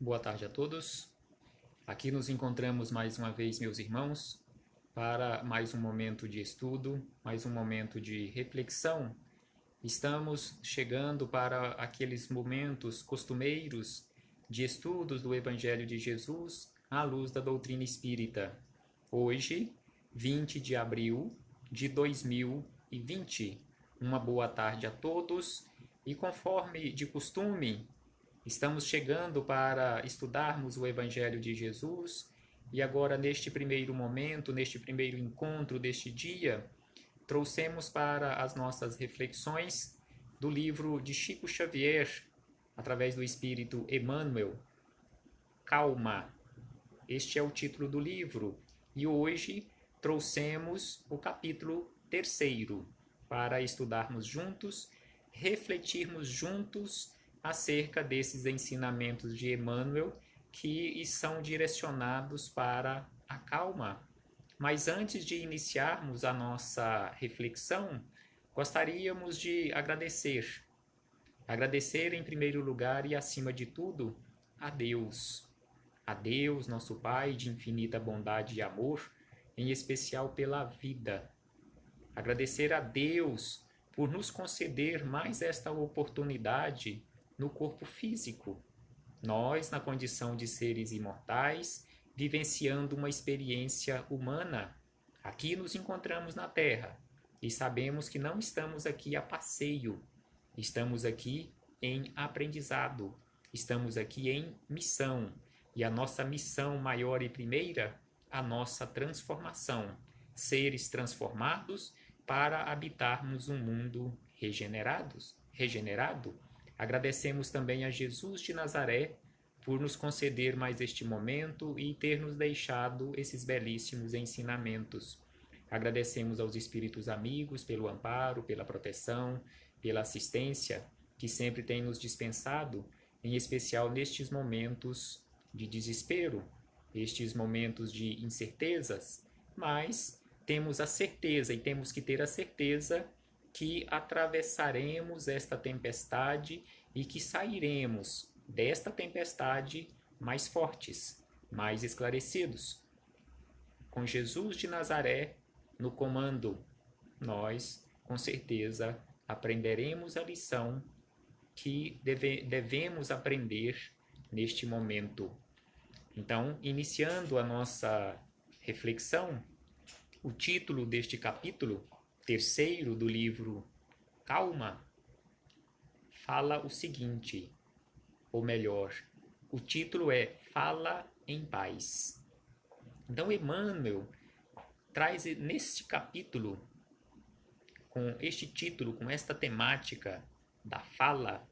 Boa tarde a todos. Aqui nos encontramos mais uma vez, meus irmãos, para mais um momento de estudo, mais um momento de reflexão. Estamos chegando para aqueles momentos costumeiros de estudos do Evangelho de Jesus à luz da doutrina espírita. Hoje, 20 de abril de 2020. Uma boa tarde a todos e, conforme de costume, estamos chegando para estudarmos o Evangelho de Jesus e agora, neste primeiro momento, neste primeiro encontro deste dia, trouxemos para as nossas reflexões do livro de Chico Xavier, através do Espírito Emmanuel, Calma. Este é o título do livro e hoje trouxemos o capítulo 3º para estudarmos juntos, refletirmos juntos acerca desses ensinamentos de Emmanuel que são direcionados para a calma. Mas antes de iniciarmos a nossa reflexão, gostaríamos de agradecer. Agradecer em primeiro lugar e acima de tudo a Deus. A Deus, nosso Pai de infinita bondade e amor, em especial pela vida. Agradecer a Deus por nos conceder mais esta oportunidade no corpo físico. Nós, na condição de seres imortais, vivenciando uma experiência humana, aqui nos encontramos na Terra e sabemos que não estamos aqui a passeio, estamos aqui em aprendizado, estamos aqui em missão. E a nossa missão maior e primeira, a nossa transformação, seres transformados para habitarmos um mundo regenerado. Agradecemos também a Jesus de Nazaré por nos conceder mais este momento e ter nos deixado esses belíssimos ensinamentos. Agradecemos aos espíritos amigos pelo amparo, pela proteção, pela assistência que sempre têm nos dispensado, em especial nestes momentos de desespero, estes momentos de incertezas, mas temos a certeza e temos que ter a certeza que atravessaremos esta tempestade e que sairemos desta tempestade mais fortes, mais esclarecidos. Com Jesus de Nazaré no comando, nós, com certeza, aprenderemos a lição que devemos aprender neste momento. Então, iniciando a nossa reflexão, o título deste capítulo 3º do livro Calma fala o seguinte, ou melhor, o título é Fala em Paz. Então, Emmanuel traz neste capítulo, com este título, com esta temática da fala,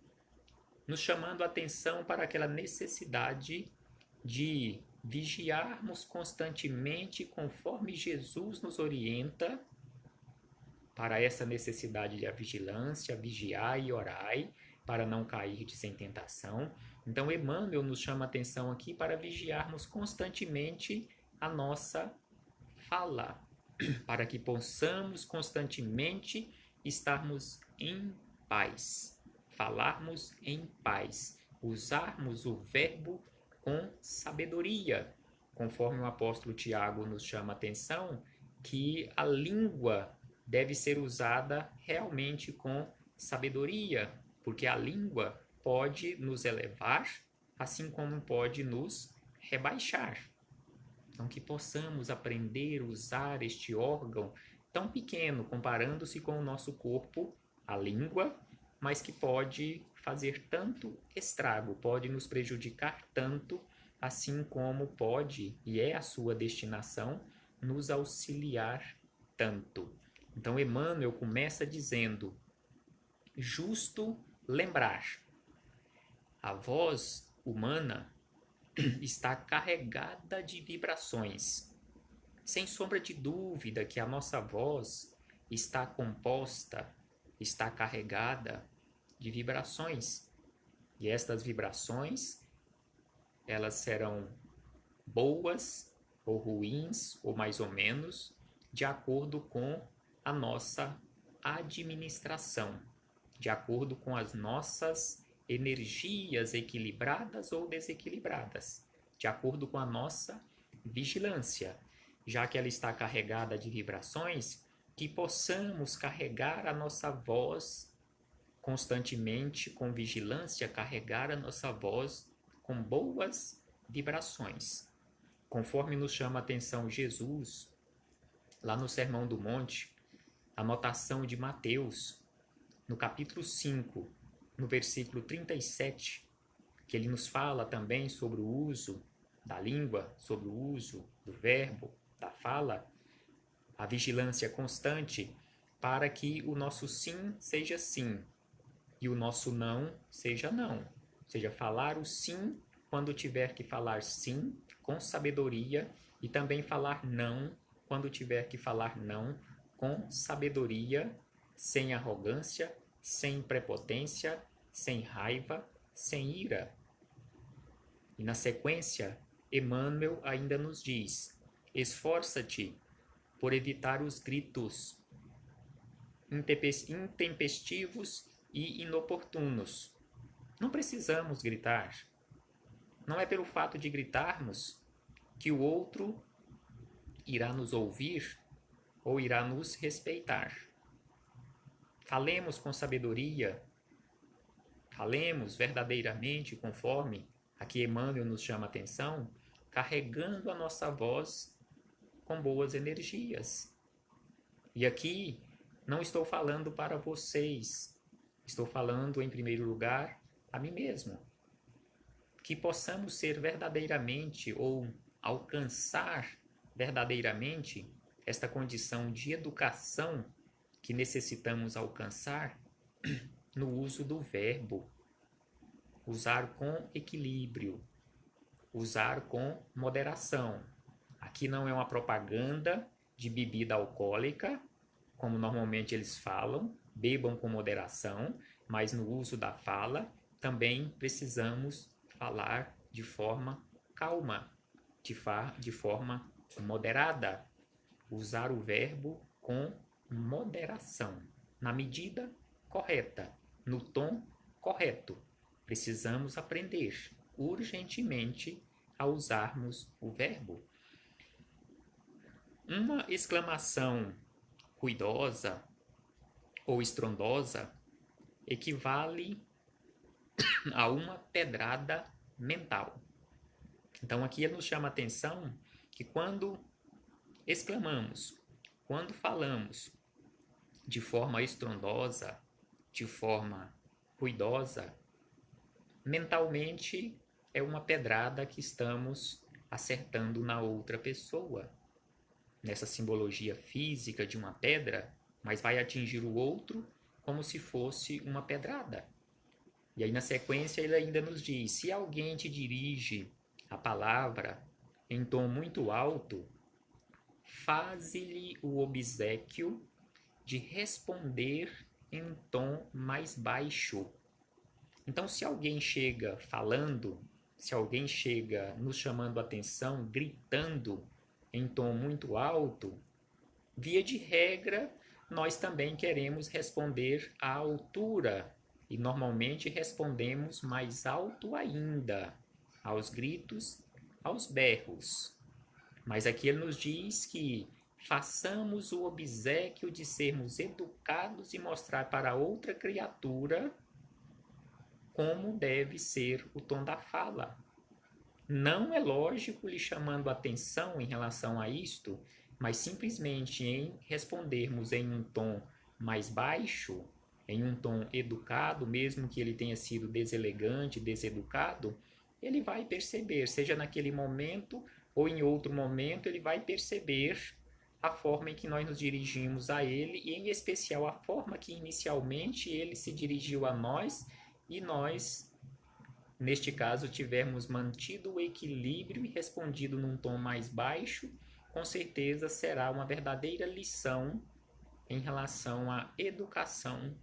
nos chamando a atenção para aquela necessidade de vigiarmos constantemente conforme Jesus nos orienta para essa necessidade da vigilância, vigiai e orai, para não cairdes em tentação. Então, Emmanuel nos chama a atenção aqui para vigiarmos constantemente a nossa fala, para que possamos constantemente estarmos em paz, falarmos em paz, usarmos o verbo com sabedoria, conforme o apóstolo Tiago nos chama a atenção, que a língua deve ser usada realmente com sabedoria, porque a língua pode nos elevar, assim como pode nos rebaixar. Então, que possamos aprender a usar este órgão tão pequeno, comparando-se com o nosso corpo, a língua, mas que pode fazer tanto estrago, pode nos prejudicar tanto, assim como pode, e é a sua destinação, nos auxiliar tanto. Então, Emmanuel começa dizendo, justo lembrar, a voz humana está carregada de vibrações. Sem sombra de dúvida que a nossa voz está composta, está carregada de vibrações. E estas vibrações, elas serão boas ou ruins, ou mais ou menos, de acordo com a nossa administração, de acordo com as nossas energias equilibradas ou desequilibradas, de acordo com a nossa vigilância, já que ela está carregada de vibrações, que possamos carregar a nossa voz constantemente com vigilância, carregar a nossa voz com boas vibrações. Conforme nos chama a atenção Jesus, lá no Sermão do Monte, a notação de Mateus, no capítulo 5, no versículo 37, que ele nos fala também sobre o uso da língua, sobre o uso do verbo, da fala, a vigilância constante para que o nosso sim seja sim e o nosso não seja não. Ou seja, falar o sim quando tiver que falar sim, com sabedoria, e também falar não quando tiver que falar não, com sabedoria, sem arrogância, sem prepotência, sem raiva, sem ira. E na sequência, Emmanuel ainda nos diz: esforça-te por evitar os gritos intempestivos e inoportunos. Não precisamos gritar. Não é pelo fato de gritarmos que o outro irá nos ouvir ou irá nos respeitar. Falemos com sabedoria, falemos verdadeiramente conforme a que Emmanuel nos chama a atenção, carregando a nossa voz com boas energias. E aqui não estou falando para vocês, estou falando em primeiro lugar a mim mesmo. Que possamos ser verdadeiramente ou alcançar verdadeiramente esta condição de educação que necessitamos alcançar no uso do verbo. Usar com equilíbrio, usar com moderação. Aqui não é uma propaganda de bebida alcoólica, como normalmente eles falam, bebam com moderação, mas no uso da fala também precisamos falar de forma calma, de forma moderada, usar o verbo com moderação, na medida correta, no tom correto. Precisamos aprender urgentemente a usarmos o verbo. Uma exclamação ruidosa ou estrondosa equivale a uma pedrada mental. Então aqui ele nos chama a atenção que quando exclamamos, quando falamos de forma estrondosa, de forma ruidosa, mentalmente é uma pedrada que estamos acertando na outra pessoa. Nessa simbologia física de uma pedra, mas vai atingir o outro como se fosse uma pedrada. E aí na sequência ele ainda nos diz: se alguém te dirige a palavra em tom muito alto, faze-lhe o obséquio de responder em tom mais baixo. Então, se alguém chega falando, se alguém chega nos chamando a atenção, gritando em tom muito alto, via de regra, nós também queremos responder à altura e normalmente respondemos mais alto ainda, aos gritos, aos berros. Mas aqui ele nos diz que façamos o obséquio de sermos educados e mostrar para outra criatura como deve ser o tom da fala. Não é lógico lhe chamando atenção em relação a isto, mas simplesmente em respondermos em um tom mais baixo, em um tom educado, mesmo que ele tenha sido deselegante, deseducado, ele vai perceber, seja naquele momento ou em outro momento, ele vai perceber a forma em que nós nos dirigimos a ele e, em especial, a forma que inicialmente ele se dirigiu a nós e nós, neste caso, tivermos mantido o equilíbrio e respondido num tom mais baixo, com certeza será uma verdadeira lição em relação à educação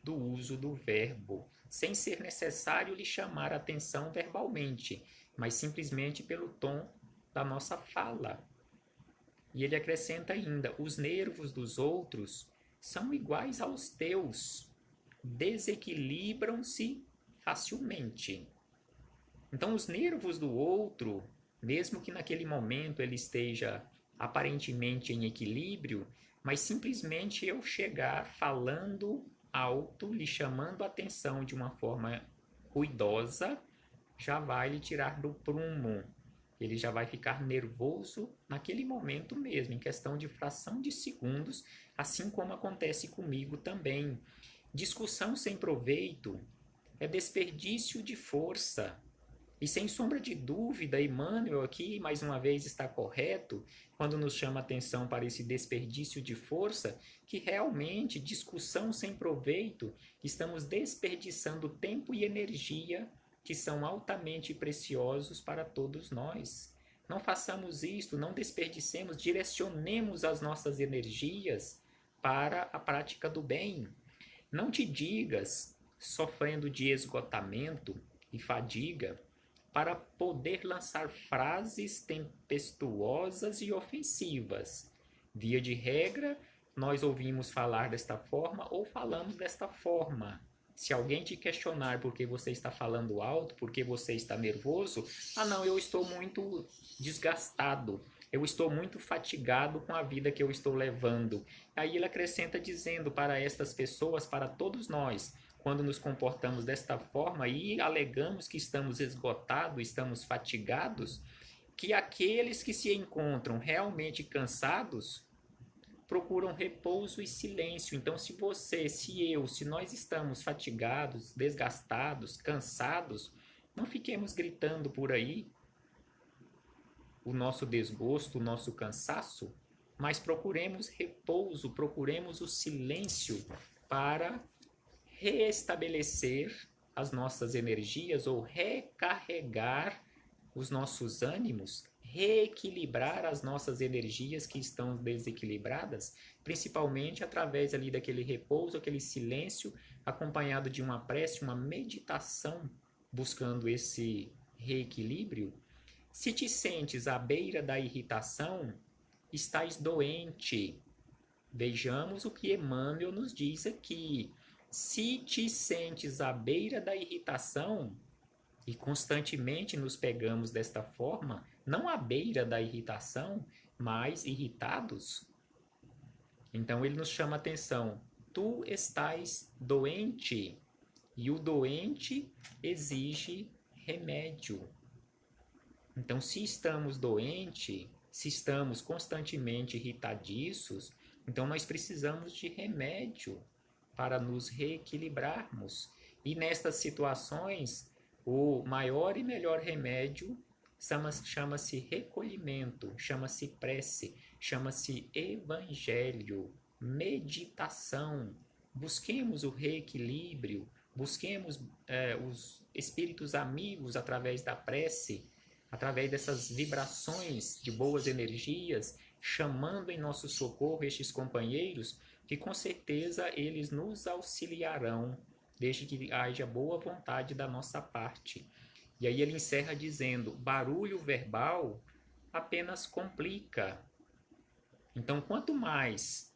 do uso do verbo, sem ser necessário lhe chamar a atenção verbalmente, mas simplesmente pelo tom da nossa fala. E ele acrescenta ainda: os nervos dos outros são iguais aos teus, desequilibram-se facilmente. Então, os nervos do outro, mesmo que naquele momento ele esteja aparentemente em equilíbrio, mas simplesmente eu chegar falando alto, lhe chamando a atenção de uma forma ruidosa, já vai lhe tirar do prumo. Ele já vai ficar nervoso naquele momento mesmo, em questão de fração de segundos, assim como acontece comigo também. Discussão sem proveito é desperdício de força. E sem sombra de dúvida, Emmanuel aqui, mais uma vez, está correto quando nos chama a atenção para esse desperdício de força, que realmente, discussão sem proveito, estamos desperdiçando tempo e energia que são altamente preciosos para todos nós. Não façamos isto, não desperdicemos, direcionemos as nossas energias para a prática do bem. Não te digas, sofrendo de esgotamento e fadiga, para poder lançar frases tempestuosas e ofensivas. Via de regra, nós ouvimos falar desta forma ou falamos desta forma. Se alguém te questionar por que você está falando alto, por que você está nervoso, não, eu estou muito desgastado, eu estou muito fatigado com a vida que eu estou levando. Aí ele acrescenta dizendo para estas pessoas, para todos nós, quando nos comportamos desta forma e alegamos que estamos esgotados, estamos fatigados, que aqueles que se encontram realmente cansados procuram repouso e silêncio. Então, se você, se nós estamos fatigados, desgastados, cansados, não fiquemos gritando por aí o nosso desgosto, o nosso cansaço, mas procuremos repouso, procuremos o silêncio para reestabelecer as nossas energias ou recarregar os nossos ânimos, reequilibrar as nossas energias que estão desequilibradas, principalmente através ali daquele repouso, aquele silêncio, acompanhado de uma prece, uma meditação, buscando esse reequilíbrio. Se te sentes à beira da irritação, estás doente. Vejamos o que Emmanuel nos diz aqui. Se te sentes à beira da irritação, e constantemente nos pegamos desta forma, não à beira da irritação, mas irritados, então ele nos chama a atenção. Tu estás doente, e o doente exige remédio. Então, se estamos doentes, se estamos constantemente irritadiços, então nós precisamos de remédio para nos reequilibrarmos. E nestas situações, o maior e melhor remédio chama-se recolhimento, chama-se prece, chama-se evangelho, meditação. Busquemos o reequilíbrio, busquemos os espíritos amigos através da prece, através dessas vibrações de boas energias, chamando em nosso socorro estes companheiros, que com certeza eles nos auxiliarão, desde que haja boa vontade da nossa parte. E aí ele encerra dizendo: barulho verbal apenas complica. Então, quanto mais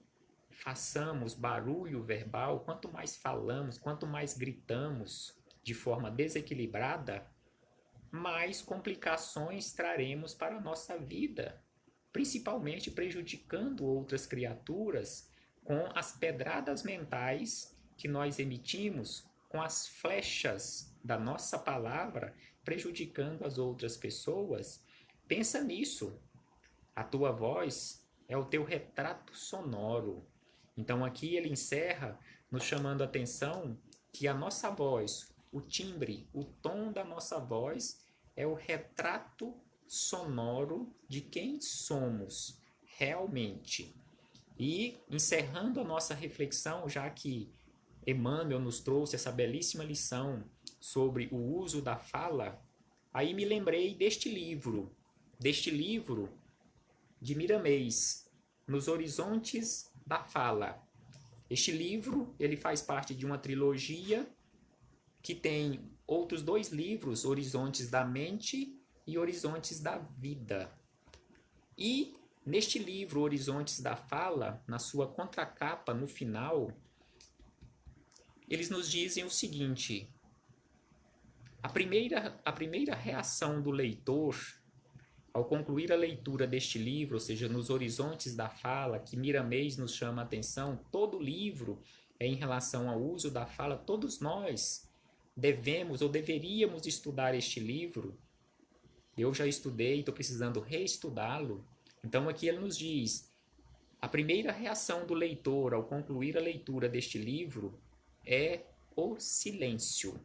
façamos barulho verbal, quanto mais falamos, quanto mais gritamos de forma desequilibrada, mais complicações traremos para a nossa vida, principalmente prejudicando outras criaturas com as pedradas mentais que nós emitimos, com as flechas da nossa palavra, prejudicando as outras pessoas. Pensa nisso. A tua voz é o teu retrato sonoro. Então aqui ele encerra nos chamando a atenção que a nossa voz, o timbre, o tom da nossa voz é o retrato sonoro de quem somos realmente. E encerrando a nossa reflexão, já que Emmanuel nos trouxe essa belíssima lição sobre o uso da fala, aí me lembrei deste livro de Miramês, Nos Horizontes da Fala. Este livro, ele faz parte de uma trilogia que tem outros 2 livros, Horizontes da Mente e Horizontes da Vida. E neste livro, Horizontes da Fala, na sua contracapa, no final, eles nos dizem o seguinte: A primeira reação do leitor, ao concluir a leitura deste livro, ou seja, nos horizontes da fala, que Miramês nos chama a atenção, todo livro é em relação ao uso da fala, todos nós devemos ou deveríamos estudar este livro. Eu já estudei, estou precisando reestudá-lo. Então aqui ele nos diz, a primeira reação do leitor ao concluir a leitura deste livro é o silêncio.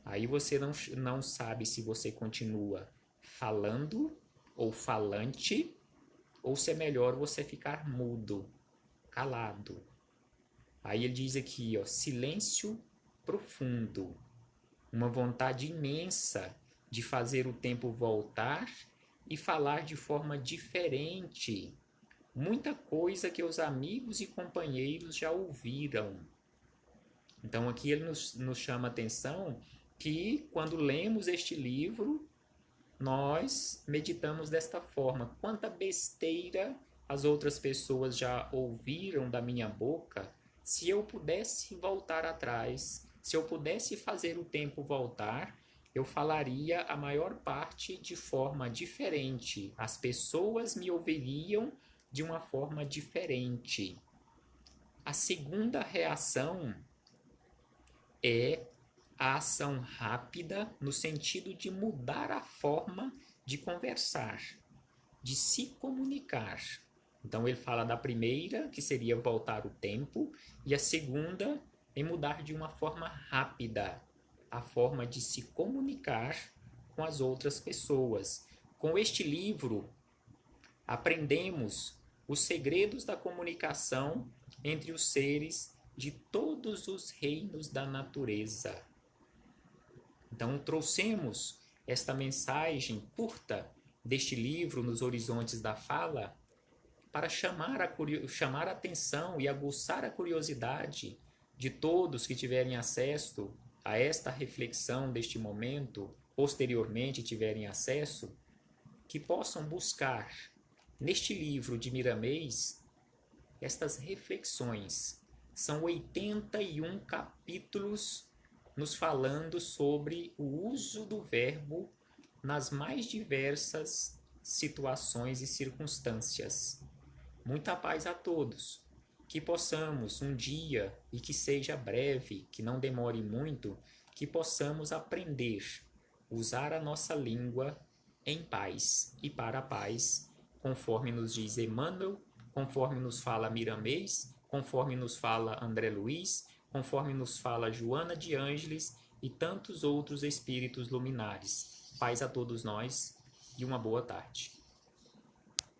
Aí você não sabe se você continua falando ou falante, ou se é melhor você ficar mudo, calado. Aí ele diz aqui, ó, silêncio profundo, uma vontade imensa de fazer o tempo voltar e falar de forma diferente. Muita coisa que os amigos e companheiros já ouviram. Então aqui ele nos chama a atenção que quando lemos este livro, nós meditamos desta forma. Quanta besteira as outras pessoas já ouviram da minha boca. Se eu pudesse voltar atrás, se eu pudesse fazer o tempo voltar, eu falaria a maior parte de forma diferente. As pessoas me ouviriam de uma forma diferente. A segunda reação é a ação rápida no sentido de mudar a forma de conversar, de se comunicar. Então ele fala da primeira, que seria voltar o tempo, e a segunda em mudar de uma forma rápida, a forma de se comunicar com as outras pessoas. Com este livro, aprendemos os segredos da comunicação entre os seres de todos os reinos da natureza. Então, trouxemos esta mensagem curta deste livro, Nos Horizontes da Fala, para chamar a atenção e aguçar a curiosidade de todos que tiverem acesso a esta reflexão deste momento, posteriormente tiverem acesso, que possam buscar neste livro de Miramês estas reflexões. São 81 capítulos nos falando sobre o uso do verbo nas mais diversas situações e circunstâncias. Muita paz a todos. Que possamos um dia, e que seja breve, que não demore muito, que possamos aprender a usar a nossa língua em paz e para a paz, conforme nos diz Emmanuel, conforme nos fala Miramês, conforme nos fala André Luiz, conforme nos fala Joana de Ângeles e tantos outros espíritos luminares. Paz a todos nós e uma boa tarde.